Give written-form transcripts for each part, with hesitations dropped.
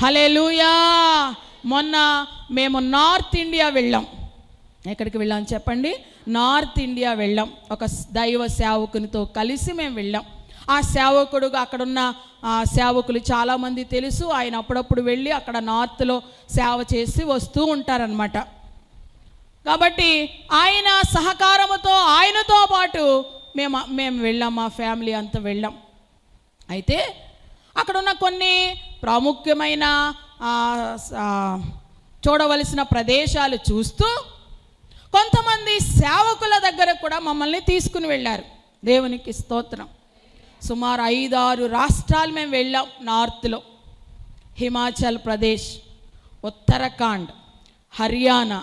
హల్లెలూయా. మొన్న మేము north India వెళ్ళాం. ఎక్కడికి వెళ్ళాం చెప్పండి? నార్త్ ఇండియా వెళ్ళాం. ఒక దైవ సేవకునితో కలిసి మేము వెళ్ళాం. ఆ సేవకుడుగా అక్కడున్న సేవకులు చాలామంది తెలుసు. ఆయన అప్పుడప్పుడు వెళ్ళి అక్కడ నార్త్లో సేవ చేసి వస్తూ ఉంటారనమాట. కాబట్టి ఆయన సహకారముతో ఆయనతో పాటు మేము వెళ్ళాం, మా ఫ్యామిలీ అంతా వెళ్ళాం. అయితే అక్కడున్న కొన్ని ప్రాముఖ్యమైన చూడవలసిన ప్రదేశాలు చూస్తూ కొంతమంది సేవకుల దగ్గర కూడా మమ్మల్ని తీసుకుని వెళ్ళారు. దేవునికి స్తోత్రం. సుమారు 5-6 రాష్ట్రాలు మేము వెళ్ళాం నార్త్లో. హిమాచల్ ప్రదేశ్, ఉత్తరాఖండ్, హర్యానా,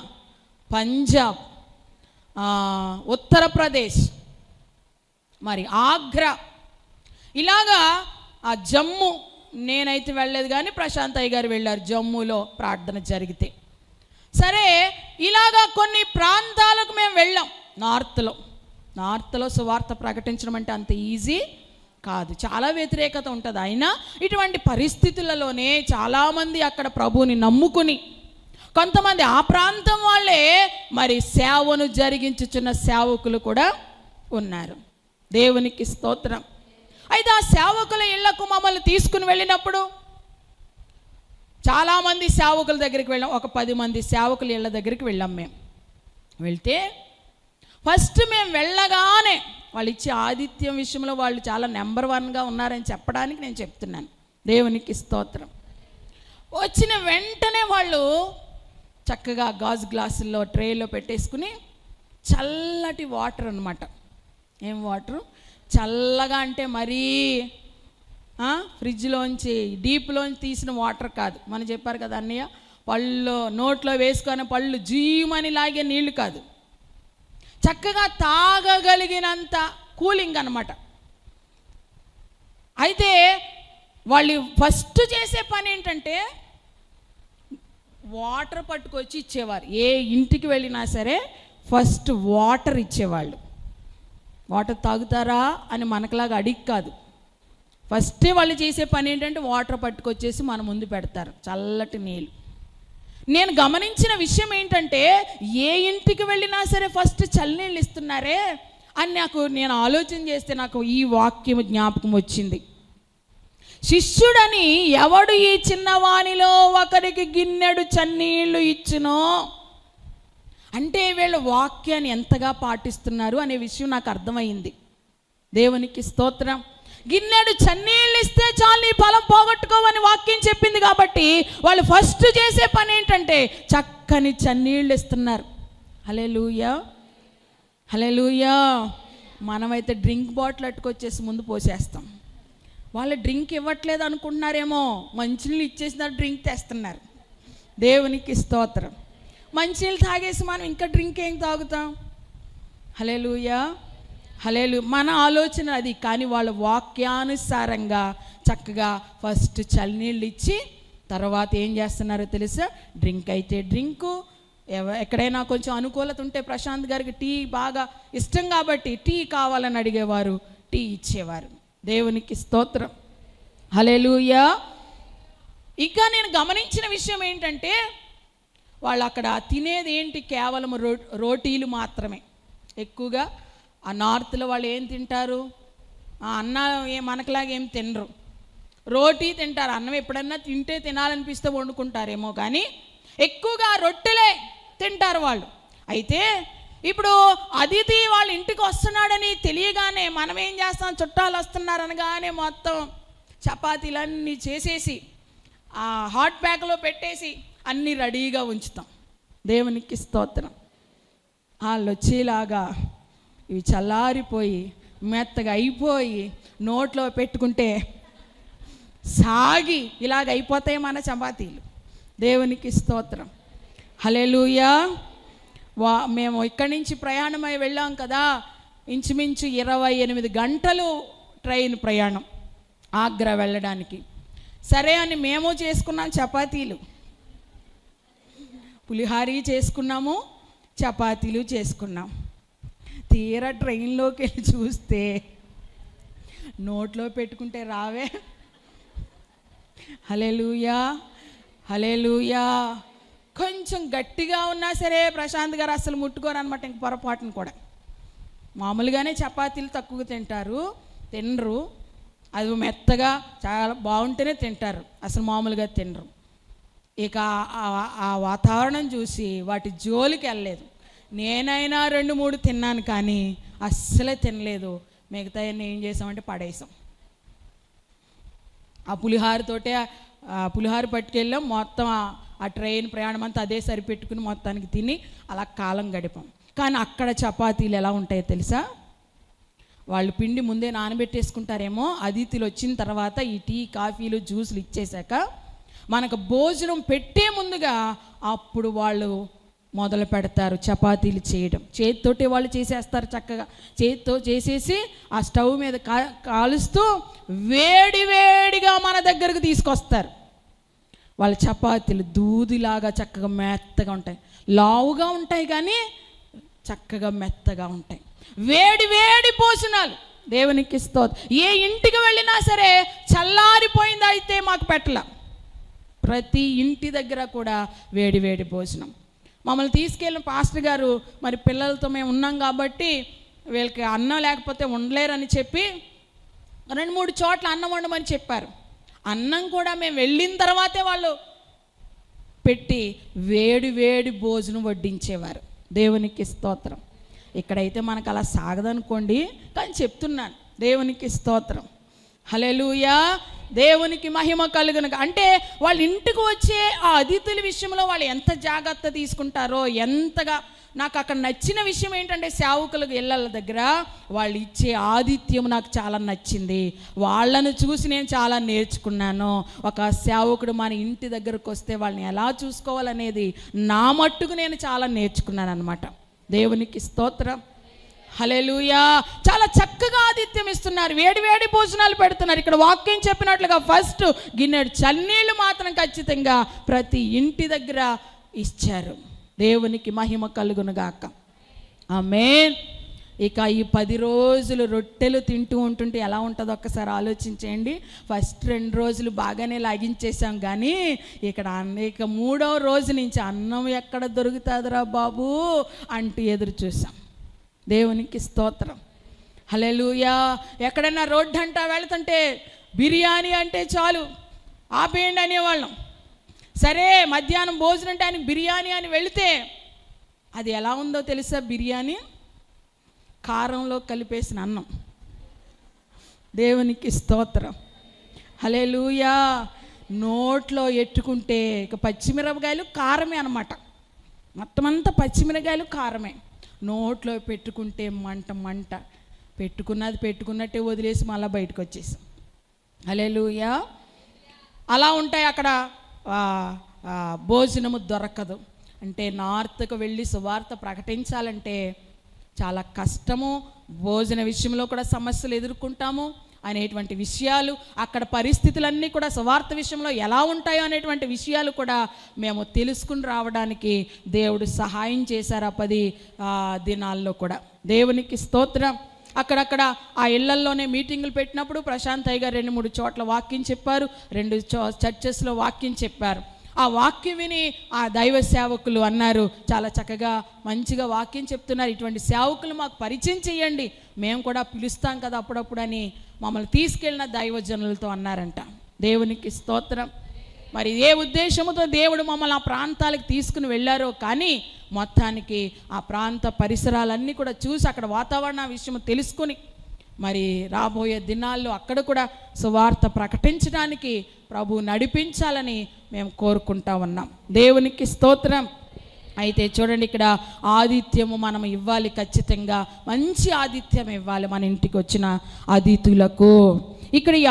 పంజాబ్, ఉత్తరప్రదేశ్, మరి ఆగ్రా, ఇలాగా జమ్మూ. నేనైతే వెళ్ళలేదు కానీ ప్రశాంత్ అయ్య గారు వెళ్ళారు జమ్మూలో ప్రార్థన జరిగితే. సరే, ఇలాగా కొన్ని ప్రాంతాలకు మేము వెళ్ళాం నార్త్లో సువార్త ప్రకటించడం అంటే అంత ఈజీ కాదు, చాలా వ్యతిరేకత ఉంటుంది. అయినా ఇటువంటి పరిస్థితులలోనే చాలామంది అక్కడ ప్రభువుని నమ్ముకుని, కొంతమంది ఆ ప్రాంతం వాళ్ళే మరి సేవను జరిగించుచున్న సేవకులు కూడా ఉన్నారు. దేవునికి స్తోత్రం. అయితే ఆ సేవకుల ఇళ్లకు మమ్మల్ని తీసుకుని వెళ్ళినప్పుడు చాలామంది సేవకుల దగ్గరికి వెళ్ళాం. ఒక 10 మంది సేవకుల ఇళ్ళ దగ్గరికి వెళ్ళాం. మేము వెళ్తే ఫస్ట్ మేము వెళ్ళగానే వాళ్ళు ఇచ్చే ఆతిథ్యం విషయంలో వాళ్ళు చాలా నెంబర్ 1గా ఉన్నారని చెప్పడానికి నేను చెప్తున్నాను. దేవునికి స్తోత్రం. వచ్చిన వెంటనే వాళ్ళు చక్కగా గాజు గ్లాసుల్లో ట్రేలో పెట్టేసుకుని చల్లటి వాటర్ అన్నమాట. ఏం వాటరు? చల్లగా అంటే మరీ ఫ్రిడ్జ్లోంచి డీప్లోంచి తీసిన వాటర్ కాదు. మనం చెప్పారు కదా అన్నయ్య, పళ్ళు నోట్లో వేసుకొని పళ్ళు జీమని లాగే నీళ్లు కాదు, చక్కగా తాగగలిగినంత కూలింగ్ అన్నమాట. అయితే వాళ్ళు ఫస్ట్ చేసే పని ఏంటంటే వాటర్ పట్టుకొచ్చి ఇచ్చేవారు. ఏ ఇంటికి వెళ్ళినా సరే ఫస్ట్ వాటర్ ఇచ్చేవాళ్ళు. వాటర్ తాగుతారా అని మనకులాగా అడిగి కాదు, ఫస్టే వాళ్ళు చేసే పని ఏంటంటే వాటర్ పట్టుకొచ్చేసి మన ముందు పెడతారు, చల్లటి నీళ్ళు. నేను గమనించిన విషయం ఏంటంటే ఏ ఇంటికి వెళ్ళినా సరే ఫస్ట్ చల్లనీళ్ళు ఇస్తున్నారే అని నేను ఆలోచన చేస్తే నాకు ఈ వాక్యం జ్ఞాపకం వచ్చింది. శిష్యుడని ఎవడు ఈ చిన్నవానిలో ఒకరికి గిన్నెడు చన్నీళ్ళు ఇచ్చునో అంటే వీళ్ళు వాక్యాన్ని ఎంతగా పాటిస్తున్నారు అనే విషయం నాకు అర్థమైంది. దేవునికి స్తోత్రం. గిన్నెడు చన్నీళ్ళు ఇస్తే చాలు నీ పొలం పోగొట్టుకోవని వాక్యం చెప్పింది కాబట్టి వాళ్ళు ఫస్ట్ చేసే పని ఏంటంటే చక్కని చన్నీళ్ళు ఇస్తున్నారు. హల్లెలూయా, హల్లెలూయా. మనమైతే డ్రింక్ బాటిల్ అట్టుకొచ్చేసి ముందు పోసేస్తాం. వాళ్ళు డ్రింక్ ఇవ్వట్లేదు అనుకుంటున్నారేమో, మంచినీళ్ళు ఇచ్చేసినారు, డ్రింక్ తెస్తున్నారు. దేవునికి స్తోత్రం. మంచినీళ్ళు తాగేసి మనం ఇంకా డ్రింక్ ఏం తాగుతాం? హల్లెలూయా, హల్లెలూయా. మన ఆలోచన అది. కానీ వాళ్ళ వాక్యానుసారంగా చక్కగా ఫస్ట్ చల్లనీళ్ళు ఇచ్చి తర్వాత ఏం చేస్తున్నారో తెలుసా? డ్రింక్ అయితే డ్రింకు, ఎక్కడైనా కొంచెం అనుకూలత ఉంటే ప్రశాంత్ గారికి టీ బాగా ఇష్టం కాబట్టి టీ కావాలని అడిగేవారు, టీ ఇచ్చేవారు. దేవునికి స్తోత్రం, హల్లెలూయా. ఇంకా నేను గమనించిన విషయం ఏంటంటే వాళ్ళు అక్కడ తినేది ఏంటి? కేవలం రోటీలు మాత్రమే. ఎక్కువగా ఆ నార్త్లో వాళ్ళు ఏం తింటారు? అన్నం మనకులాగా ఏం తినరు, రోటీ తింటారు. అన్నం ఎప్పుడన్నా తినాలనిపిస్తే వండుకుంటారేమో, కానీ ఎక్కువగా రొట్టెలే తింటారు వాళ్ళు. అయితే ఇప్పుడు అతిథి వాళ్ళ ఇంటికి వస్తున్నాడని తెలియగానే మనం ఏం చేస్తాం? చుట్టాలు వస్తున్నారనగానే మొత్తం చపాతీలన్నీ చేసేసి హాట్ బ్యాగ్లో పెట్టేసి అన్నీ రెడీగా ఉంచుతాం. దేవునికి స్తోత్రం. వాళ్ళు వచ్చేలాగా ఇవి చల్లారిపోయి మెత్తగా అయిపోయి నోట్లో పెట్టుకుంటే సాగి ఇలాగ అయిపోతాయి మన చపాతీలు. దేవునికి స్తోత్రం, హల్లెలూయా. మేము ఇక్కడి నుంచి ప్రయాణమై వెళ్ళాం కదా, ఇంచుమించు 28 గంటలు ట్రైన్ ప్రయాణం ఆగ్రా వెళ్ళడానికి. సరే అని మేము చేసుకున్నాం చపాతీలు, పులిహారీ చేసుకున్నాము, చపాతీలు చేసుకున్నాం. తీరా ట్రైన్లోకి వెళ్ళి చూస్తే నోట్లో పెట్టుకుంటే రావే. హల్లెలూయా. హల్లెలూయా. కొంచెం గట్టిగా ఉన్నా సరే ప్రశాంత్ గారు అసలు ముట్టుకోరు అనమాట. ఇంక పొరపాటును కూడా మామూలుగానే చపాతీలు తక్కువ తినరు. అది మెత్తగా చాలా బాగుంటేనే తింటారు, అసలు మామూలుగా తినరు. ఇక ఆ వాతావరణం చూసి వాటి జోలికి వెళ్ళలేదు. నేనైనా 2-3 తిన్నాను కానీ అస్సలే తినలేదు. మిగతా ఏం చేసామంటే పడేసాం. ఆ పులిహార పట్టుకెళ్ళాం. మొత్తం ఆ ట్రైన్ ప్రయాణం అంతా అదే సరిపెట్టుకుని మొత్తానికి తిని అలా కాలం గడిపాం. కానీ అక్కడ చపాతీలు ఎలా ఉంటాయో తెలుసా? వాళ్ళు పిండి ముందే నానబెట్టేసుకుంటారేమో, అతిథులు వచ్చిన తర్వాత ఈ టీ కాఫీలు జ్యూసులు ఇచ్చేశాక మనకు భోజనం పెట్టే ముందుగా అప్పుడు వాళ్ళు మొదలు పెడతారు చపాతీలు చేయడం. చేతితోటి వాళ్ళు చేసేస్తారు, చక్కగా చేతితో చేసేసి ఆ స్టవ్ మీద కాలుస్తూ వేడిగా మన దగ్గరకు తీసుకొస్తారు. వాళ్ళ చపాతీలు దూదిలాగా చక్కగా మెత్తగా ఉంటాయి, లావుగా ఉంటాయి కానీ చక్కగా మెత్తగా ఉంటాయి. వేడి భోజనాలు దేవునికి స్తోత్రం. ఏ ఇంటికి వెళ్ళినా సరే చల్లారిపోయింది అయితే మాకు పెట్టల. ప్రతి ఇంటి దగ్గర కూడా వేడి భోజనం. మమ్మల్ని తీసుకెళ్ళిన పాస్టర్ గారు మరి పిల్లలతో మేము ఉన్నాం కాబట్టి వీళ్ళకి అన్నం లేకపోతే ఉండలేరని చెప్పి 2-3 చోట్ల అన్నం వండమని చెప్పారు. అన్నం కూడా మేము వెళ్ళిన తర్వాతే వాళ్ళు పెట్టి వేడి భోజనం వడ్డించేవారు. దేవునికి స్తోత్రం. ఇక్కడైతే మనకు అలా సాగదనుకోండి, కానీ చెప్తున్నాను దేవునికి స్తోత్రం. హల్లెలూయా. దేవునికి మహిమ కలుగును. అంటే వాళ్ళ ఇంటికి వచ్చే ఆ అతిథుల విషయంలో వాళ్ళు ఎంత జాగ్రత్త తీసుకుంటారో, ఎంతగా నాకు అక్కడ నచ్చిన విషయం ఏంటంటే సేవకులకు ఇళ్ళ దగ్గర వాళ్ళు ఇచ్చే ఆతిథ్యం నాకు చాలా నచ్చింది. వాళ్ళను చూసి నేను చాలా నేర్చుకున్నాను. ఒక సేవకుడు మన ఇంటి దగ్గరకు వస్తే వాళ్ళని ఎలా చూసుకోవాలనేది నా మట్టుకు నేను చాలా నేర్చుకున్నాను అన్నమాట. దేవునికి స్తోత్రం. హల్లెలూయా. చాలా చక్కగా ఆతిథ్యం ఇస్తున్నారు, వేడి భోజనాలు పెడుతున్నారు. ఇక్కడ వాక్యం చెప్పినట్లుగా ఫస్ట్ గిన్నెడు చన్నీళ్ళు మాత్రం ఖచ్చితంగా ప్రతి ఇంటి దగ్గర ఇచ్చారు. దేవునికి మహిమ కలుగునుగాక. ఆమేన్. ఇక ఈ 10 రోజులు రొట్టెలు తింటూ ఉంటుంటే ఎలా ఉంటుందో ఒక్కసారి ఆలోచించేయండి. ఫస్ట్ 2 రోజులు బాగానే లాగించేసాం, కానీ ఇక్కడ ఇక 3వ రోజు నుంచి అన్నం ఎక్కడ దొరుకుతుందిరా బాబు అంటూ ఎదురు చూసాం. దేవునికి స్తోత్రం. హల్లెలూయా. ఎక్కడైనా రోడ్డు అంటా వెళుతుంటే బిర్యానీ అంటే చాలు ఆపేయండి అనేవాళ్ళం. సరే మధ్యాహ్నం భోజనం అంటే ఆయన బిర్యానీ అని వెళితే అది ఎలా ఉందో తెలుసా? బిర్యానీ కారంలో కలిపేసిన అన్నం. దేవునికి స్తోత్రం. హల్లెలూయా. నోట్లో ఎట్టుకుంటే ఇక పచ్చిమిరపకాయలు కారమే అన్నమాట. మొత్తం అంతా పచ్చిమిరపకాయలు కారమే. నోట్లో పెట్టుకుంటే మంట పెట్టుకున్నట్టే వదిలేసి మళ్ళీ బయటకు వచ్చేసాం. హల్లెలూయా. అలా ఉంటాయి అక్కడ. భోజనము దొరకదు. అంటే నార్త్కు వెళ్ళి సువార్త ప్రకటించాలంటే చాలా కష్టము. భోజన విషయంలో కూడా సమస్యలు ఎదుర్కొంటాము అనేటువంటి విషయాలు, అక్కడ పరిస్థితులన్నీ కూడా సువార్త విషయంలో ఎలా ఉంటాయో అనేటువంటి విషయాలు కూడా మేము తెలుసుకుని రావడానికి దేవుడు సహాయం చేశారు ఆ 10 దినాల్లో కూడా. దేవునికి స్తోత్రం. అక్కడక్కడ ఆ ఇళ్లల్లోనే మీటింగులు పెట్టినప్పుడు ప్రశాంత్ అయ్య గారు 2-3 చోట్ల వాక్యం చెప్పారు, 2 చర్చెస్లో వాక్యం చెప్పారు. ఆ వాక్యం విని ఆ దైవ సేవకులు అన్నారు, చాలా చక్కగా మంచిగా వాక్యం చెప్తున్నారు, ఇటువంటి సేవకులు మాకు పరిచయం చేయండి, మేము కూడా పిలుస్తాం కదా అప్పుడప్పుడు అని మమ్మల్ని తీసుకెళ్ళిన దైవజనులతో అన్నారంట. దేవునికి స్తోత్రం. మరి ఏ ఉద్దేశంతో దేవుడు మమ్మల్ని ఆ ప్రాంతాలకు తీసుకుని వెళ్ళారో కానీ మొత్తానికి ఆ ప్రాంత పరిసరాలన్నీ కూడా చూసి అక్కడ వాతావరణ విషయం తెలుసుకొని మరి రాబోయే దినాల్లో అక్కడ కూడా సువార్త ప్రకటించడానికి ప్రభు నడిపించాలని మేము కోరుకుంటా ఉన్నాం. దేవునికి స్తోత్రం. అయితే చూడండి, ఇక్కడ ఆతిథ్యము మనం ఇవ్వాలి, ఖచ్చితంగా మంచి ఆతిథ్యం ఇవ్వాలి మన ఇంటికి వచ్చిన అతిథులకు. ఇక్కడ ఈ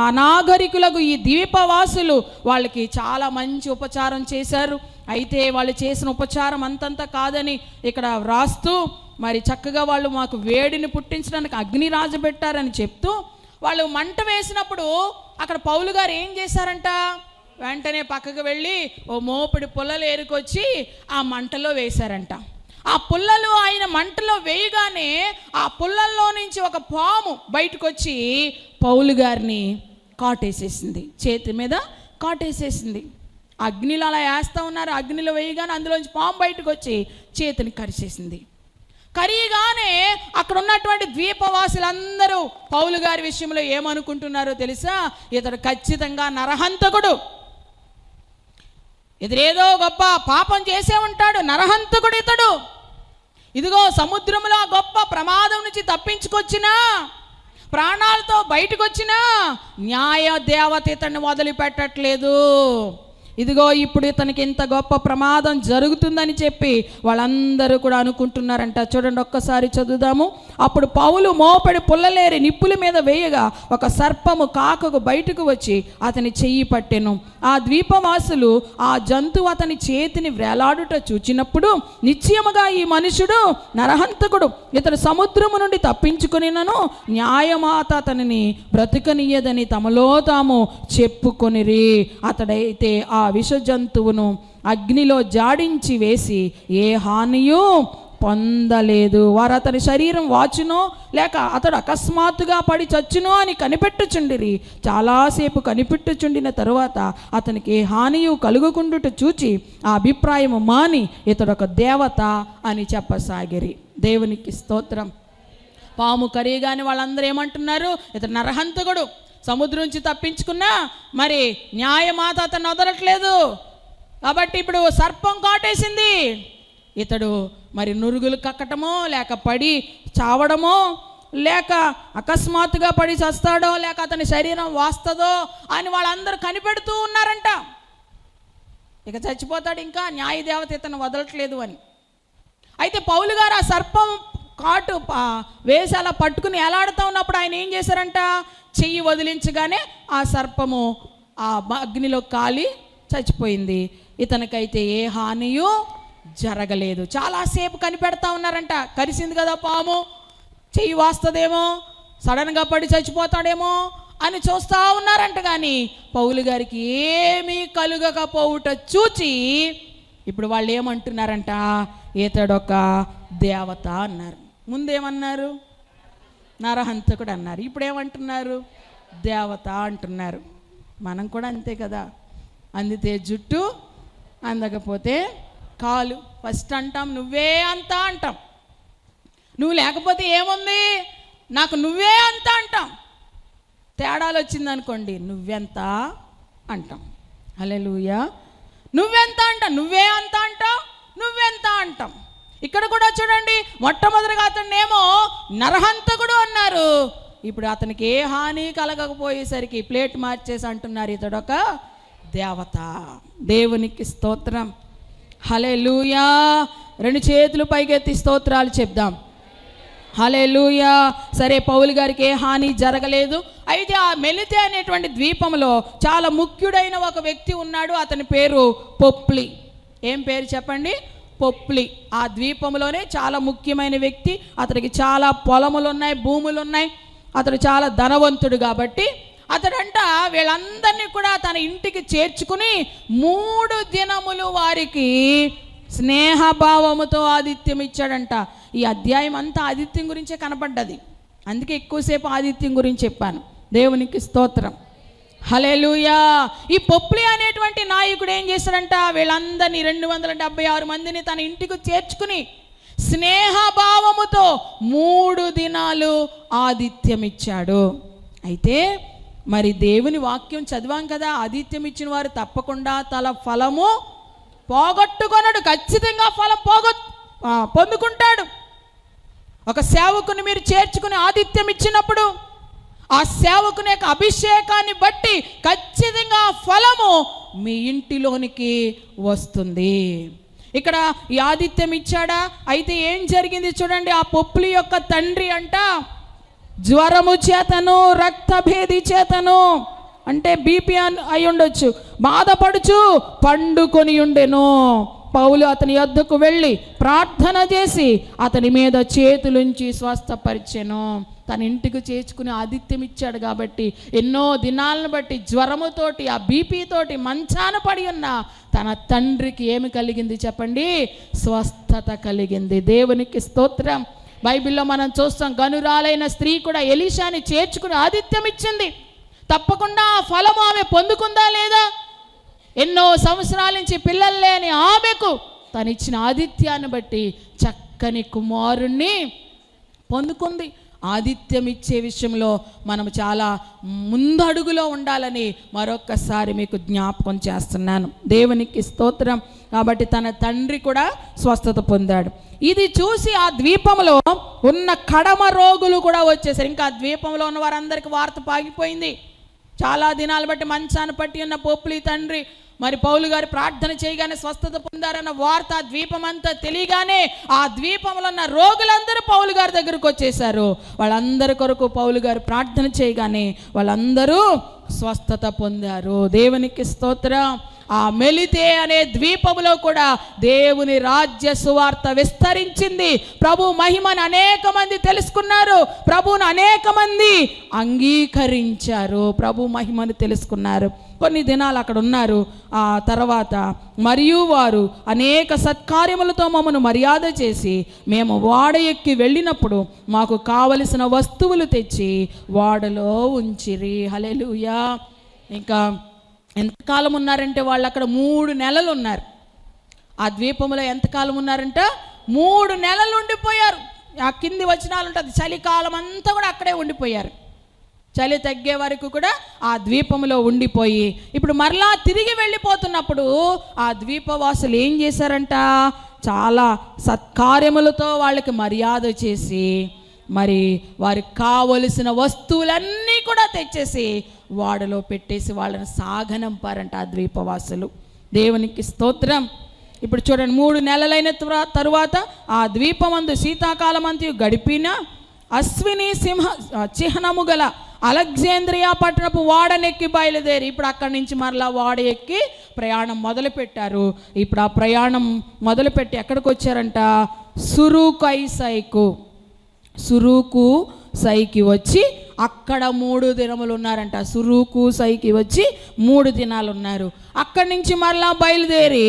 అనాగరికులకు ఈ ద్వీపవాసులు వాళ్ళకి చాలా మంచి ఉపచారం చేశారు. అయితే వాళ్ళు చేసిన ఉపచారం అంతంత కాదని ఇక్కడ వ్రాస్తూ మరి చక్కగా వాళ్ళు మాకు వేడిని పుట్టించడానికి అగ్ని రాజబెట్టారని చెప్తూ వాళ్ళు మంట వేసినప్పుడు అక్కడ పౌలు గారు ఏం చేశారంట, వెంటనే పక్కకు వెళ్ళి ఓ మోపిడి పుల్లలు ఏరుకొచ్చి ఆ మంటలో వేశారంట. ఆ పుల్లలు ఆయన మంటలో వేయగానే ఆ పుల్లల్లో నుంచి ఒక పాము బయటకు వచ్చి పౌలు గారిని కాటేసేసింది, చేతి మీద కాటేసేసింది. అగ్నిలో అలా వేస్తూ ఉన్నారు. అగ్నిలో వేయగానే అందులోంచి పాము బయటకు వచ్చి చేతిని కరిచేసింది. కరియగానే అక్కడ ఉన్నటువంటి ద్వీపవాసులందరూ పౌలు గారి విషయంలో ఏమనుకుంటున్నారో తెలుసా? ఇతడు ఖచ్చితంగా నరహంతకుడు, ఇతడేదో గొప్ప పాపం చేసే ఉంటాడు, నరహంతకుడు ఇతడు. ఇదిగో సముద్రంలో గొప్ప ప్రమాదం నుంచి తప్పించుకొచ్చినా, ప్రాణాలతో బయటకు వచ్చినా న్యాయ దేవత ఇతన్ని వదిలిపెట్టట్లేదు. ఇదిగో ఇప్పుడు ఇతనికి ఇంత గొప్ప ప్రమాదం జరుగుతుందని చెప్పి వాళ్ళందరూ కూడా అనుకుంటున్నారంట. చూడండి, ఒక్కసారి చదువుదాము. అప్పుడు పౌలు మోపడి పుల్లలేరి నిప్పుల మీద వేయగా ఒక సర్పము కాకకు బయటకు వచ్చి అతని చెయ్యి పట్టెను. ఆ ద్వీపవాసులు ఆ జంతువు అతని చేతిని వేలాడుట చూచినప్పుడు నిశ్చయముగా ఈ మనుషుడు నరహంతకుడు, ఇతడు సముద్రము నుండి తప్పించుకొనినను న్యాయమాత అతనిని బ్రతుకనీయదని తమలో తాము చెప్పుకొనిరి. అతడైతే ఆ విష జంతువును అగ్నిలో జాడించి వేసి ఏ హానియూ పొందలేదు. వారు అతని శరీరం వాచునో లేక అతడు అకస్మాత్తుగా పడి చచ్చునో అని కనిపెట్టుచుండిరి. చాలాసేపు కనిపెట్టుచుండిన తరువాత అతనికి ఏ హానియు కలుగుకుండుట చూచి ఆ అభిప్రాయము మాని ఇతడు ఒక దేవత అని చెప్పసాగిరి. దేవునికి స్తోత్రం. పాము కరియగానే వాళ్ళందరూ ఏమంటున్నారు? ఇతడు నరహంతకుడు, సముద్రం నుంచి తప్పించుకున్నా మరి న్యాయమాత అతను వదలట్లేదు కాబట్టి ఇప్పుడు సర్పం కాటేసింది. ఇతడు మరి నురుగులు కక్కటమో లేక పడి చావడమో లేక అకస్మాత్తుగా పడి చస్తాడో లేక అతని శరీరం వాస్తుందో అని వాళ్ళందరూ కనిపెడుతూ ఉన్నారంట. ఇక చచ్చిపోతాడు, ఇంకా న్యాయదేవత ఇతను వదలట్లేదు అని. అయితే పౌలు గారు ఆ సర్పం కాటు వేసి అలా పట్టుకుని ఎలాడుతూ ఉన్నప్పుడు ఆయన ఏం చేశారంట? చెయ్యి వదిలించగానే ఆ సర్పము ఆ అగ్నిలో కాలి చచ్చిపోయింది. ఇతనికైతే ఏ హానియు జరగలేదు. చాలాసేపు కనిపెడతా ఉన్నారంట. కరిసింది కదా పాము, చెయ్యి వాస్తుందేమో, సడన్గా పడి చచ్చిపోతాడేమో అని చూస్తూ ఉన్నారంట. కానీ పౌలు గారికి ఏమీ కలుగకపోవుట చూచి ఇప్పుడు వాళ్ళు ఏమంటున్నారంట? ఇతడొక దేవత అన్నారు. ముందేమన్నారు? నరహంతకుడు అన్నారు. ఇప్పుడు ఏమంటున్నారు? దేవత అంటున్నారు. మనం కూడా అంతే కదా, అందితే జుట్టు అందకపోతే కాలు. ఫస్ట్ అంటాం నువ్వే అంతా అంటాం, నువ్వు లేకపోతే ఏముంది నాకు నువ్వే అంత అంటాం. తేడాలు వచ్చిందనుకోండి నువ్వెంత అంటాం. హల్లెలూయా. నువ్వెంత అంటాం, నువ్వే అంత అంటాం, నువ్వెంత అంటాం. ఇక్కడ కూడా చూడండి, మొట్టమొదటిగా అతన్నేమో నరహంతకుడు అన్నారు. ఇప్పుడు అతనికి ఏ హాని కలగకపోయేసరికి ప్లేట్ మార్చేసి అంటున్నారు ఇతడొక దేవత. దేవునికి స్తోత్రం. హల్లెలూయా. రెండు చేతులు పైకెత్తి స్తోత్రాలు చెప్దాం. హల్లెలూయా. సరే, పౌలు గారికి ఏ హాని జరగలేదు. అయితే ఆ మెలితే అనేటువంటి ద్వీపంలో చాలా ముఖ్యుడైన ఒక వ్యక్తి ఉన్నాడు. అతని పేరు పొప్లి. ఏం పేరు చెప్పండి? పొప్లి. ఆ ద్వీపంలోనే చాలా ముఖ్యమైన వ్యక్తి. అతడికి చాలా పొలములు ఉన్నాయి, భూములు ఉన్నాయి. అతడు చాలా ధనవంతుడు కాబట్టి అతడంట వీళ్ళందరినీ కూడా తన ఇంటికి చేర్చుకుని 3 దినములు వారికి స్నేహభావముతో ఆతిథ్యం ఇచ్చాడంట. ఈ అధ్యాయం అంతా ఆతిథ్యం గురించే కనపడ్డది, అందుకే ఎక్కువసేపు ఆతిథ్యం గురించి చెప్పాను. దేవునికి స్తోత్రం. హల్లెలూయా. ఈ పొప్లి అనేటువంటి నాయకుడు ఏం చేశాడంట? వీళ్ళందరినీ 276 మందిని తన ఇంటికి చేర్చుకుని స్నేహభావముతో 3 దినాలు ఆతిథ్యం ఇచ్చాడు. అయితే మరి దేవుని వాక్యం చదివాం కదా, ఆతిథ్యం ఇచ్చిన వారు తప్పకుండా తల ఫలము పోగొట్టుకొనడు, ఖచ్చితంగా ఫలం పొందుకుంటాడు. ఒక సేవకుని మీరు చేర్చుకుని ఆతిథ్యం ఇచ్చినప్పుడు ఆ సేవకుని యొక్క అభిషేకాన్ని బట్టి ఖచ్చితంగా ఫలము మీ ఇంటిలోనికి వస్తుంది. ఇక్కడ ఈ ఆతిథ్యం ఇచ్చాడా? అయితే ఏం జరిగింది చూడండి. ఆ పొప్లి యొక్క తండ్రి అంట జ్వరము చేతను రక్తభేది చేతను, అంటే బీపీ అయి ఉండొచ్చు, బాధపడుచు పండుకొని ఉండెను. పౌలు అతని యొద్దకు వెళ్ళి ప్రార్థన చేసి అతని మీద చేతులుంచి స్వస్థపరిచెను. తన ఇంటికి చేర్చుకుని ఆతిథ్యం ఇచ్చాడు కాబట్టి ఎన్నో దినాలను బట్టి జ్వరముతోటి ఆ బీపీతోటి మంచాన పడి ఉన్న తన తండ్రికి ఏమి కలిగింది చెప్పండి? స్వస్థత కలిగింది. దేవునికి స్తోత్రం. బైబిల్లో మనం చూస్తాం, గనురాలైన స్త్రీ కూడా ఎలీషాని చేర్చుకుని ఆతిథ్యం ఇచ్చింది. తప్పకుండా ఆ ఫలము ఆమె పొందుకుందా లేదా? ఎన్నో సంవత్సరాల నుంచి పిల్లలు లేని ఆమెకు తనిచ్చిన ఆతిథ్యాన్ని బట్టి చక్కని కుమారుణ్ణి పొందుకుంది. ఆతిథ్యం ఇచ్చే విషయంలో మనం చాలా ముందడుగులో ఉండాలని మరొక్కసారి మీకు జ్ఞాపకం చేస్తున్నాను. దేవునికి స్తోత్రం. కాబట్టి తన తండ్రి కూడా స్వస్థత పొందాడు. ఇది చూసి ఆ ద్వీపంలో ఉన్న కడమ రోగులు కూడా వచ్చేసారు. ఇంకా ఆ ద్వీపంలో ఉన్న వారందరికీ వార్త పాగిపోయింది. చాలా దినాలు బట్టి మంచాన్ని పట్టి ఉన్న పొప్లి తండ్రి మరి పౌలు గారు ప్రార్థన చేయగానే స్వస్థత పొందారన్న వార్త ఆ ద్వీపం అంతా తెలియగానే ఆ ద్వీపంలో ఉన్న రోగులందరూ పౌలు గారి దగ్గరకు వచ్చేసారు. వాళ్ళందరి కొరకు పౌలు గారు ప్రార్థన చేయగానే వాళ్ళందరూ స్వస్థత పొందారు. దేవునికి స్తోత్రం. ఆ మెలితే అనే ద్వీపములో కూడా దేవుని రాజ్య సువార్త విస్తరించింది. ప్రభు మహిమను అనేక మంది తెలుసుకున్నారు. ప్రభువును అనేక మంది అంగీకరించారు. ప్రభు మహిమను తెలుసుకున్నారు. కొన్ని దినాలు అక్కడ ఉన్నారు. ఆ తర్వాత మరియు వారు అనేక సత్కార్యములతో మమ్మను మర్యాద చేసి మేము ఓడ ఎక్కి వెళ్ళినప్పుడు మాకు కావలసిన వస్తువులు తెచ్చి ఓడలో ఉంచిరి. హల్లెలూయా. ఇంకా ఎంతకాలం ఉన్నారంటే వాళ్ళు అక్కడ 3 నెలలు ఉన్నారు. ఆ ద్వీపంలో ఎంతకాలం ఉన్నారంట? 3 నెలలు ఉండిపోయారు. ఆ కింది వచనాలు ఉంటుంది, చలికాలం అంతా కూడా అక్కడే ఉండిపోయారు. చలి తగ్గే వరకు కూడా ఆ ద్వీపంలో ఉండిపోయి ఇప్పుడు మరలా తిరిగి వెళ్ళిపోతున్నప్పుడు ఆ ద్వీపవాసులు ఏం చేశారంట? చాలా సత్కార్యములతో వాళ్ళకి మర్యాద చేసి మరి వారికి కావలసిన వస్తువులన్నీ కూడా తెచ్చేసి వాడలో పెట్టేసి వాళ్ళని సాగనంపారంట ఆ ద్వీపవాసులు. దేవునికి స్తోత్రం. ఇప్పుడు చూడండి, 3 నెలలైన తరువాత ఆ ద్వీపమందు శీతాకాలం అంతా గడిపిన అశ్విని చిహ్నము గల అలెగ్జాంద్రియా పట్టణపు వాడనెక్కి బయలుదేరి ఇప్పుడు అక్కడి నుంచి మరలా వాడ ఎక్కి ప్రయాణం మొదలుపెట్టారు. ఇప్పుడు ఆ ప్రయాణం మొదలుపెట్టి ఎక్కడికి వచ్చారంట? సురుకు సైకి వచ్చి అక్కడ 3 దినములు ఉన్నారంట. సురుకు సైకి వచ్చి 3 దినాలు ఉన్నారు. అక్కడి నుంచి మరలా బయలుదేరి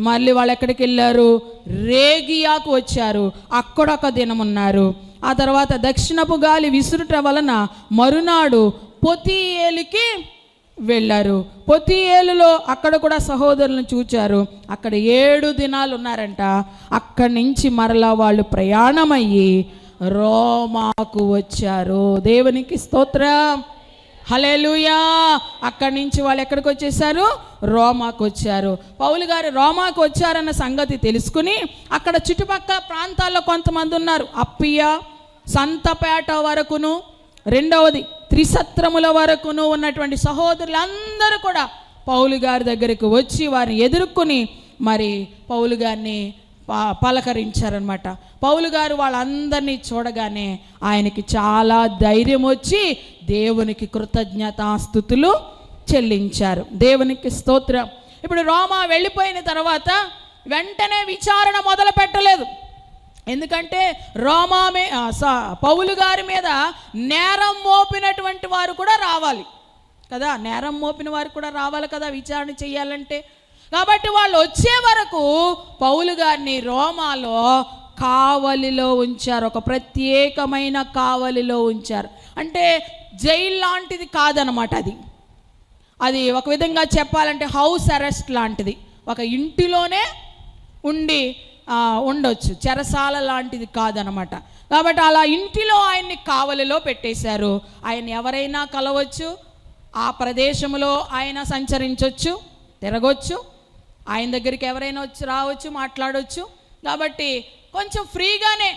మళ్ళీ వాళ్ళు ఎక్కడికి వెళ్ళారు? రేగియాకు వచ్చారు. అక్కడ 1 దినం ఉన్నారు. ఆ తర్వాత దక్షిణపు గాలి విసురుట వలన మరునాడు పొతియేలుకి వెళ్ళారు. పొతియేలులో అక్కడ కూడా సహోదరులను చూచారు. అక్కడ 7 దినాలు ఉన్నారంట. అక్కడి నుంచి మరలా వాళ్ళు ప్రయాణమయ్యి రోమాకు వచ్చారు. దేవునికి స్తోత్రం. హల్లెలూయా. అక్కడి నుంచి వాళ్ళు ఎక్కడికి వచ్చేసారు? రోమాకు వచ్చారు. పౌలు గారు రోమాకు వచ్చారన్న సంగతి తెలుసుకుని అక్కడ చుట్టుపక్కల ప్రాంతాల్లో కొంతమంది ఉన్నారు. అప్పియ, సంతపేట వరకును, రెండవది త్రిసత్రముల వరకును ఉన్నటువంటి సహోదరులందరూ కూడా పౌలు గారి దగ్గరికి వచ్చి వారిని ఎదుర్కొని మరి పౌలు గారిని పలకరించారనమాట. పౌలు గారు వాళ్ళందరినీ చూడగానే ఆయనకి చాలా ధైర్యం వచ్చి దేవునికి కృతజ్ఞతాస్తుతులు చెల్లించారు. దేవునికి స్తోత్రం. ఇప్పుడు రోమా వెళ్ళిపోయిన తర్వాత వెంటనే విచారణ మొదలు పెట్టలేదు. ఎందుకంటే పౌలు గారి మీద నేరం మోపినటువంటి వారు కూడా రావాలి కదా, నేరం మోపిన వారు కూడా రావాలి కదా విచారణ చేయాలంటే. కాబట్టి వాళ్ళు వచ్చే వరకు పౌలు గారిని రోమాలో కావలిలో ఉంచారు. ఒక ప్రత్యేకమైన కావలిలో ఉంచారు. అంటే జైలు లాంటిది కాదనమాట. అది ఒక విధంగా చెప్పాలంటే హౌస్ అరెస్ట్ లాంటిది. ఒక ఇంటిలోనే ఉండొచ్చు, చెరసాల లాంటిది కాదనమాట. కాబట్టి అలా ఇంటిలో ఆయన్ని కావలిలో పెట్టేశారు. ఆయన ఎవరైనా కలవచ్చు, ఆ ప్రదేశంలో ఆయన సంచరించవచ్చు, తిరగొచ్చు, ఆయన దగ్గరికి ఎవరైనా వచ్చి రావచ్చు, మాట్లాడవచ్చు. కాబట్టి కొంచెం ఫ్రీగానే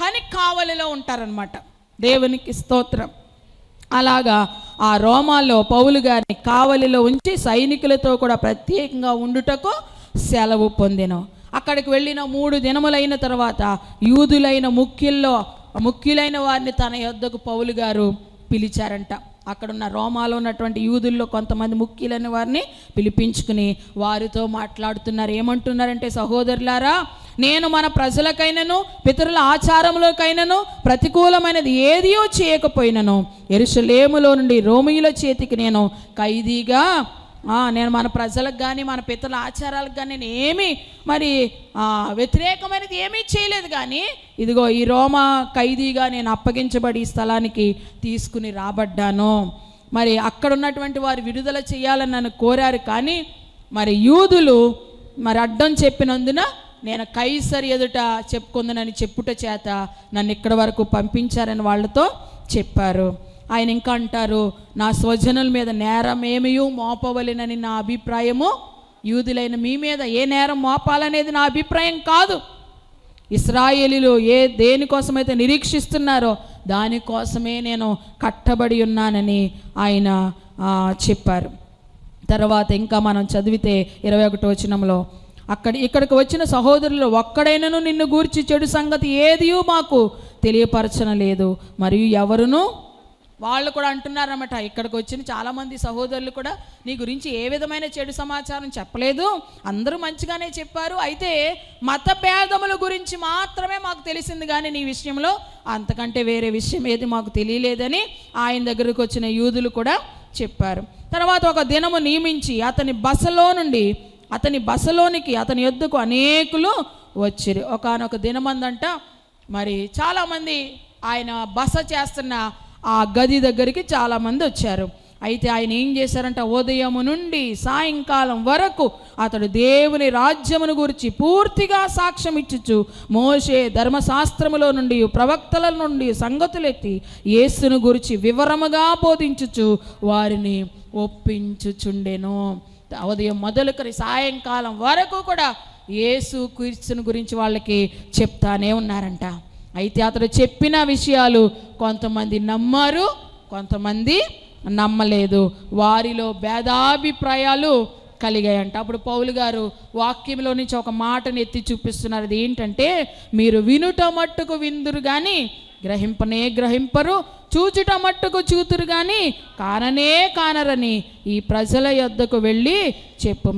కానీ కావలిలో ఉంటారనమాట. దేవునికి స్తోత్రం. అలాగా ఆ రోమాలో పౌలు గారిని కావలిలో ఉంచి సైనికులతో కూడా ప్రత్యేకంగా ఉండుటకు సెలవు పొందెను. అక్కడికి వెళ్ళిన 3 దినములైన తర్వాత యూదులైన ముఖ్యులైన వారిని తన యొద్దకు పౌలు గారు పిలిచారంట. అక్కడున్న రోమాలో ఉన్నటువంటి యూదుల్లో కొంతమంది ముఖ్యులైన వారిని పిలిపించుకుని వారితో మాట్లాడుతున్నారు. ఏమంటున్నారంటే, సహోదరులారా, నేను మన ప్రజలకైనను పితరుల ఆచారములకైనను ప్రతికూలమైనది ఏదియో చేయకపోయినను యెరూషలేములో నుండి రోమీయుల చేతికి నేను ఖైదీగా నేను మన ప్రజలకు కానీ మన పితరుల ఆచారాలకు కానీ నేను ఏమీ మరి వ్యతిరేకమైనది ఏమీ చేయలేదు. కానీ ఇదిగో ఈ రోమా ఖైదీగా నేను అప్పగించబడి ఈ స్థలానికి తీసుకుని రాబడ్డాను. మరి అక్కడ ఉన్నటువంటి వారు విడుదల చేయాలని నన్ను కోరారు. కానీ మరి యూదులు మరి అడ్డం చెప్పినందున నేను కైసరి ఎదుట చెప్పుకుందనని చెప్పుట చేత నన్ను ఇక్కడి వరకు పంపించారని వాళ్ళతో చెప్పారు. ఆయన ఇంకా అంటారు, నా స్వజనుల మీద నేరం ఏమియూ మోపవలెనని నా అభిప్రాయము, యూదులైన మీ మీద ఏ నేరం మోపాలనేది నా అభిప్రాయం కాదు. ఇశ్రాయేలీలు దేనికోసమైతే నిరీక్షిస్తున్నారో దానికోసమే నేను కట్టబడి ఉన్నానని ఆయన చెప్పారు. తర్వాత ఇంకా మనం చదివితే 21వ వచనంలో, ఇక్కడికి వచ్చిన సహోదరులు ఒక్కడైనను నిన్ను గూర్చి చెడు సంగతి ఏదియూ మాకు తెలియపరచనలేదు, మరియు ఎవరును, వాళ్ళు కూడా అంటున్నారన్నమాట, ఇక్కడికి వచ్చిన చాలామంది సహోదరులు కూడా నీ గురించి ఏ విధమైన చెడు సమాచారం చెప్పలేదు, అందరూ మంచిగానే చెప్పారు, అయితే మత భేదముల గురించి మాత్రమే మాకు తెలిసింది కానీ నీ విషయంలో అంతకంటే వేరే విషయం ఏది మాకు తెలియలేదని ఆయన దగ్గరకు వచ్చిన యూదులు కూడా చెప్పారు. తర్వాత ఒక దినము నియమించి అతని బసలోనికి అతని యొద్దకు అనేకులు వచ్చిరి. ఒకానొక దినమందంట మరి చాలామంది ఆయన బస చేస్తున్న ఆ గది దగ్గరికి చాలామంది వచ్చారు. అయితే ఆయన ఏం చేశారంట, ఉదయము నుండి సాయంకాలం వరకు అతడు దేవుని రాజ్యమును గురించి పూర్తిగా సాక్ష్యం ఇచ్చుచు మోషే ధర్మశాస్త్రములో నుండి ప్రవక్తల నుండి సంగతులెత్తి యేసును గురించి వివరముగా బోధించుచు వారిని ఒప్పించుచుండెను. ఉదయం మొదలుకొని సాయంకాలం వరకు కూడా యేసు క్రీస్తుని గురించి వాళ్ళకి చెప్తానే ఉన్నారంట. అయితే అతడు చెప్పిన విషయాలు కొంతమంది నమ్మారు, కొంతమంది నమ్మలేదు, వారిలో భేదాభిప్రాయాలు కలిగాయంట. అప్పుడు పౌలు గారు వాక్యంలో నుంచి ఒక మాటను ఎత్తి చూపిస్తున్నారు. అది ఏంటంటే, మీరు వినుట మట్టుకు విందురు కానీ గ్రహింపనే గ్రహింపరు, చూచుట మట్టుకు చూతురు కానీ కాననే కానరని ఈ ప్రజల యొద్దకు వెళ్ళి చెప్పు.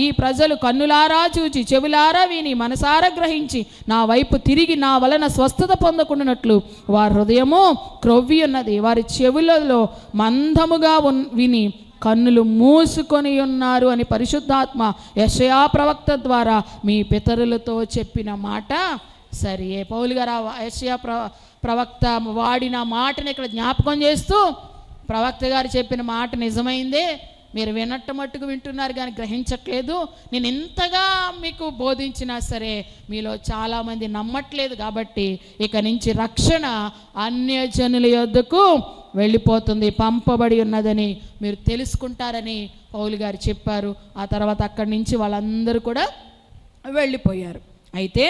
ఈ ప్రజలు కన్నులారా చూచి చెవులారా విని మనసారా గ్రహించి నా వైపు తిరిగి నా వలన స్వస్థత పొందకుండానట్లు వారి హృదయము క్రొవ్వి ఉన్నది, వారి చెవులలో మందముగా విని కన్నులు మూసుకొని ఉన్నారు అని పరిశుద్ధాత్మ యెషయా ప్రవక్త ద్వారా మీ పితరులతో చెప్పిన మాట సరియే. పౌలు గారు యెషయా ప్రవక్త వాడిన మాటని ఇక్కడ జ్ఞాపకం చేస్తూ, ప్రవక్త గారు చెప్పిన మాట నిజమైందే, మీరు వినట్టు మట్టుకు వింటున్నారు కానీ గ్రహించట్లేదు, నేను ఎంతగా మీకు బోధించినా సరే మీలో చాలామంది నమ్మట్లేదు, కాబట్టి ఇక నుంచి రక్షణ అన్యజనుల యొద్దకు వెళ్ళిపోతుంది, పంపబడి ఉన్నదని మీరు తెలుసుకుంటారని పౌలు గారు చెప్పారు. ఆ తర్వాత అక్కడి నుంచి వాళ్ళందరూ కూడా వెళ్ళిపోయారు. అయితే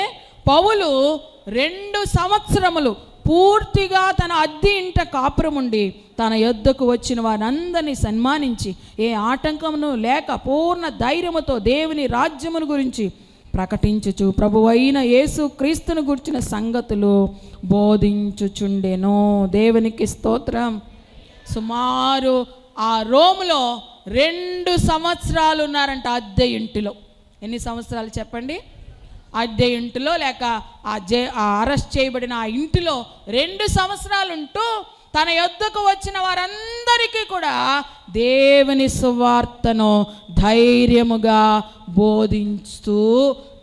పౌలు 2 సంవత్సరములు పూర్తిగా తన అద్దె ఇంట కాపురం ఉండి తన యొద్దకు వచ్చిన వారందరినీ సన్మానించి ఏ ఆటంకమును లేక పూర్ణ ధైర్యముతో దేవుని రాజ్యమును గురించి ప్రకటించుచు ప్రభువైన యేసు క్రీస్తును గురించిన సంగతులు బోధించుచుండెను. దేవునికి స్తోత్రం. సుమారు ఆ రోమ్లో 2 సంవత్సరాలు ఉన్నారంట అద్దె ఇంటిలో. ఎన్ని సంవత్సరాలు చెప్పండి? అద్దె ఇంటిలో లేక ఆ అరెస్ట్ చేయబడిన ఆ ఇంటిలో 2 సంవత్సరాలు ఉంటూ తన యొద్దకు వచ్చిన వారందరికీ కూడా దేవుని సువార్తను ధైర్యముగా బోధించుతూ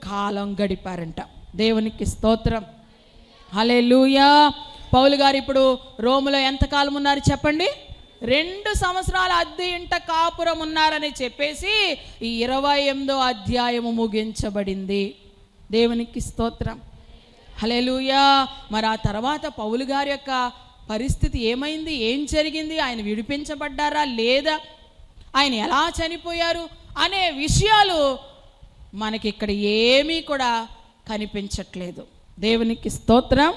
కాలం గడిపారంట. దేవునికి స్తోత్రం. హల్లెలూయా. పౌలు గారు ఇప్పుడు రోములో ఎంతకాలం ఉన్నారు చెప్పండి? 2 సంవత్సరాల అద్దె ఇంట కాపురం ఉన్నారని చెప్పేసి ఈ 28వ అధ్యాయము ముగించబడింది. దేవునికి స్తోత్రం. హల్లెలూయా. మరి ఆ తర్వాత పౌలు గారి యొక్క పరిస్థితి ఏమైంది, ఏం జరిగింది, ఆయన విడిపించబడ్డారా లేదా, ఆయన ఎలా చనిపోయారు అనే విషయాలు మనకి ఇక్కడ ఏమీ కూడా కనిపించట్లేదు. దేవునికి స్తోత్రం.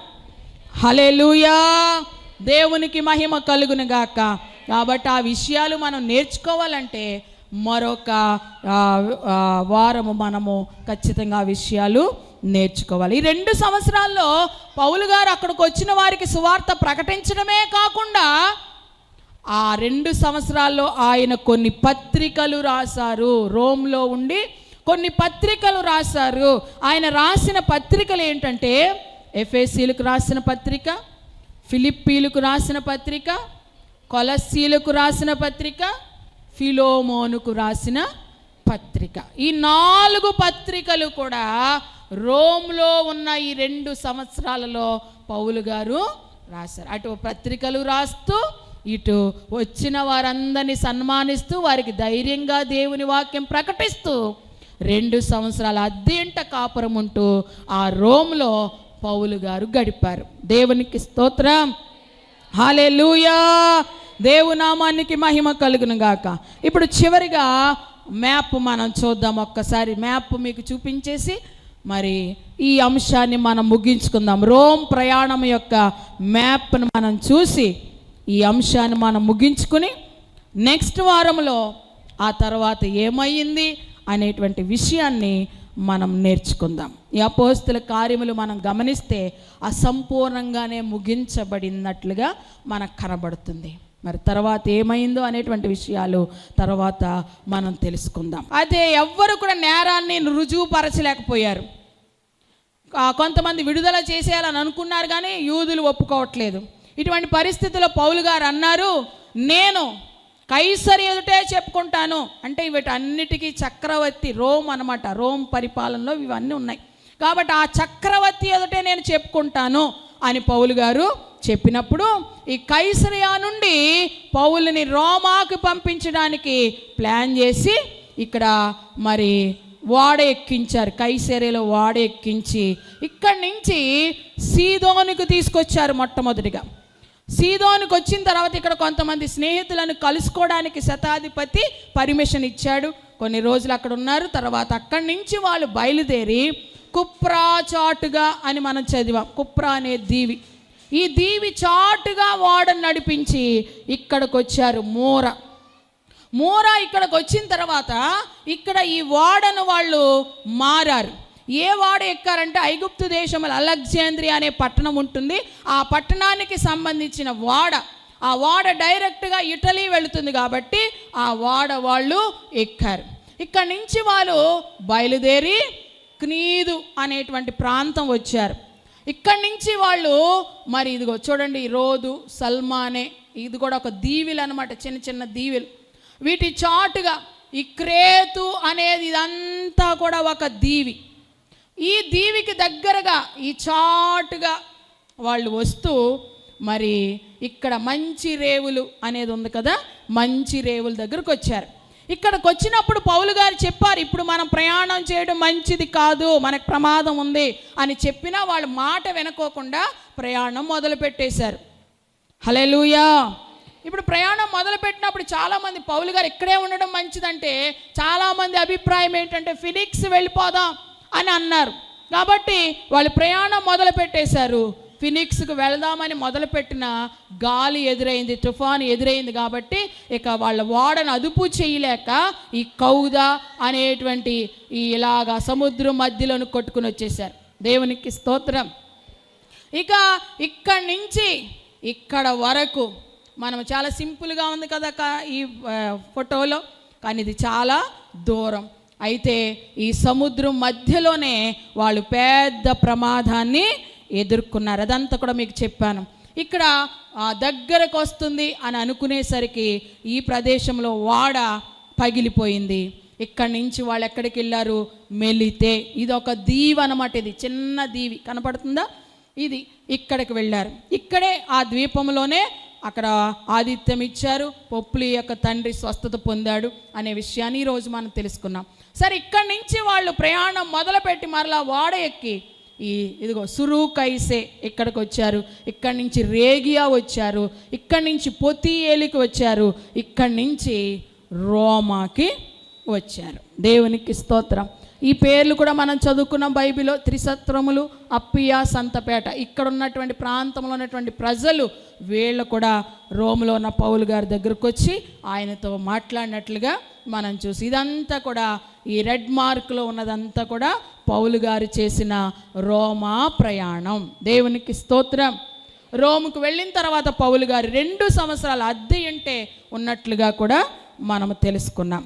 హల్లెలూయా. దేవునికి మహిమ కలుగును గాక. కాబట్టి ఆ విషయాలు మనం నేర్చుకోవాలంటే మరొక వారము మనము ఖచ్చితంగా ఆ విషయాలు నేర్చుకోవాలి. ఈ 2 సంవత్సరాల్లో పౌలు గారు అక్కడికి వచ్చిన వారికి సువార్త ప్రకటించడమే కాకుండా ఆ 2 సంవత్సరాల్లో ఆయన కొన్ని పత్రికలు రాశారు. రోమ్లో ఉండి కొన్ని పత్రికలు రాశారు. ఆయన రాసిన పత్రికలు ఏంటంటే, ఎఫెసీలకు రాసిన పత్రిక, ఫిలిప్పీలకు రాసిన పత్రిక, కొలస్సీలకు రాసిన పత్రిక, ఫిలోమోనుకు రాసిన పత్రిక. ఈ 4 పత్రికలు కూడా రోమ్లో ఉన్న ఈ 2 సంవత్సరాలలో పౌలు గారు రాశారు. అటు పత్రికలు రాస్తూ ఇటు వచ్చిన వారందరినీ సన్మానిస్తూ వారికి ధైర్యంగా దేవుని వాక్యం ప్రకటిస్తూ 2 సంవత్సరాల అద్దెంట కాపురం ఉంటూ ఆ రోమ్లో పౌలు గారు గడిపారు. దేవునికి స్తోత్రం, హల్లెలూయా, దేవునామానికి మహిమ కలుగును గాక. ఇప్పుడు చివరిగా మ్యాప్ మనం చూద్దాం. ఒక్కసారి మ్యాప్ మీకు చూపించేసి మరి ఈ అంశాన్ని మనం ముగించుకుందాం. రోమ్ ప్రయాణం యొక్క మ్యాప్ను మనం చూసి ఈ అంశాన్ని మనం ముగించుకుని నెక్స్ట్ వారంలో ఆ తర్వాత ఏమయ్యింది అనేటువంటి విషయాన్ని మనం నేర్చుకుందాం. ఈ అపోస్తల కార్యములు మనం గమనిస్తే అసంపూర్ణంగానే ముగించబడినట్లుగా మనకు కనబడుతుంది. మరి తర్వాత ఏమైందో అనేటువంటి విషయాలు తర్వాత మనం తెలుసుకుందాం. అయితే ఎవ్వరు కూడా నేరాన్ని రుజువుపరచలేకపోయారు. కొంతమంది విడుదల చేసేయాలని అనుకున్నారు, కానీ యూదులు ఒప్పుకోవట్లేదు. ఇటువంటి పరిస్థితుల్లో పౌలు గారు అన్నారు, నేను కైసరు ఎదుటే చెప్పుకుంటాను. అంటే వీటన్నిటికీ చక్రవర్తి రోమ్ అన్నమాట. రోమ్ పరిపాలనలో ఇవన్నీ ఉన్నాయి కాబట్టి ఆ చక్రవర్తి ఎదుటే నేను చెప్పుకుంటాను అని పౌలు గారు చెప్పినప్పుడు ఈ కైసరియా నుండి పౌలుని రోమాకు పంపించడానికి ప్లాన్ చేసి ఇక్కడ మరి వాడ ఎక్కించారు. కైసరియలో వాడ ఎక్కించి ఇక్కడి నుంచి సీదోనుకు తీసుకొచ్చారు. మొట్టమొదటిగా సీదోనుకు వచ్చిన తర్వాత ఇక్కడ కొంతమంది స్నేహితులను కలుసుకోవడానికి శతాధిపతి పర్మిషన్ ఇచ్చాడు. కొన్ని రోజులు అక్కడ ఉన్నారు. తర్వాత అక్కడి నుంచి వాళ్ళు బయలుదేరి కుప్రా చాటుగా అని మనం చదివాం. కుప్రా అనే దీవి, ఈ దీవి చాటుగా వాడను నడిపించి ఇక్కడికి వచ్చారు. మూరా ఇక్కడికి వచ్చిన తర్వాత ఇక్కడ ఈ వాడను వాళ్ళు మారారు. ఏ వాడ ఎక్కారంటే ఐగుప్తు దేశంలో అలెగ్జాంద్రియా అనే పట్టణం ఉంటుంది. ఆ పట్టణానికి సంబంధించిన వాడ, ఆ వాడ డైరెక్ట్గా ఇటలీ వెళుతుంది కాబట్టి ఆ వాడ వాళ్ళు ఎక్కారు. ఇక్కడి నుంచి వాళ్ళు బయలుదేరి క్నీదు అనేటువంటి ప్రాంతం వచ్చారు. ఇక్కడి నుంచి వాళ్ళు మరి ఇదిగో చూడండి, రోదు, సల్మానే, ఇది కూడా ఒక దీవులు అనమాట, చిన్న చిన్న దీవులు. వీటి చాటుగా ఈ క్రేతు అనేది ఇదంతా కూడా ఒక దీవి. ఈ దీవికి దగ్గరగా ఈ చాటుగా వాళ్ళు వస్తూ మరి ఇక్కడ మంచి రేవులు అనేది ఉంది కదా, మంచి రేవుల దగ్గరకు వచ్చారు. ఇక్కడికి వచ్చినప్పుడు పౌలు గారు చెప్పారు, ఇప్పుడు మనం ప్రయాణం చేయడం మంచిది కాదు, మనకు ప్రమాదం ఉంది అని చెప్పినా వాళ్ళ మాట వినుకోకుండా ప్రయాణం మొదలుపెట్టేశారు. హల్లెలూయా. ఇప్పుడు ప్రయాణం మొదలుపెట్టినప్పుడు చాలామంది పౌలు గారు ఇక్కడే ఉండడం మంచిదంటే చాలామంది అభిప్రాయం ఏంటంటే ఫినిక్స్ వెళ్ళిపోదాం అని అన్నారు. కాబట్టి వాళ్ళు ప్రయాణం మొదలుపెట్టేశారు. ఫినిక్స్కి వెళదామని మొదలుపెట్టిన గాలి ఎదురైంది, తుఫాను ఎదురైంది. కాబట్టి ఇక వాళ్ళ వాడను అదుపు చేయలేక ఈ కౌదా అనేటువంటి ఈ ఇలాగా సముద్రం మధ్యలోను కొట్టుకుని వచ్చేసారు. దేవునికి స్తోత్రం. ఇక ఇక్కడి నుంచి ఇక్కడ వరకు మనం చాలా సింపుల్గా ఉంది కదా ఈ ఫోటోలో, కానీ ఇది చాలా దూరం. అయితే ఈ సముద్రం మధ్యలోనే వాళ్ళు పెద్ద ప్రమాదాన్ని ఎదుర్కొన్నారు. అదంతా కూడా మీకు చెప్పాను. ఇక్కడ దగ్గరకు వస్తుంది అని అనుకునేసరికి ఈ ప్రదేశంలో వాడ పగిలిపోయింది. ఇక్కడి నుంచి వాళ్ళు ఎక్కడికి వెళ్ళారు? మెలితే, ఇది ఒక దీవి అనమాట. ఇది చిన్న దీవి కనపడుతుందా? ఇది ఇక్కడికి వెళ్ళారు. ఇక్కడే ఆ ద్వీపంలోనే అక్కడ ఆతిథ్యం ఇచ్చారు. పొప్పులి యొక్క తండ్రి స్వస్థత పొందాడు అనే విషయాన్ని ఈరోజు మనం తెలుసుకున్నాం. సరే, ఇక్కడి నుంచి వాళ్ళు ప్రయాణం మొదలుపెట్టి మరలా వాడ ఎక్కి ఇదిగో సురుకైసే ఇక్కడికి వచ్చారు. ఇక్కడి నుంచి రేగియా వచ్చారు. ఇక్కడి నుంచి పొతియేలికి వచ్చారు. ఇక్కడి నుంచి రోమాకి వచ్చారు. దేవునికి స్తోత్రం. ఈ పేర్లు కూడా మనం చదువుకున్న బైబిల్లో త్రిసత్రములు, అప్పియా, సంతపేట, ఇక్కడ ఉన్నటువంటి ప్రాంతంలో ఉన్నటువంటి ప్రజలు వీళ్ళు కూడా రోమ్లో ఉన్న పౌలు గారి దగ్గరకు వచ్చి ఆయనతో మాట్లాడినట్లుగా మనం చూసి, ఇదంతా కూడా ఈ రెడ్ మార్క్లో ఉన్నదంతా కూడా పౌలు గారు చేసిన రోమా ప్రయాణం. దేవునికి స్తోత్రం. రోముకు వెళ్ళిన తర్వాత పౌలు గారు 2 సంవత్సరాల అద్దె ఉంటే ఉన్నట్లుగా కూడా మనము తెలుసుకున్నాం.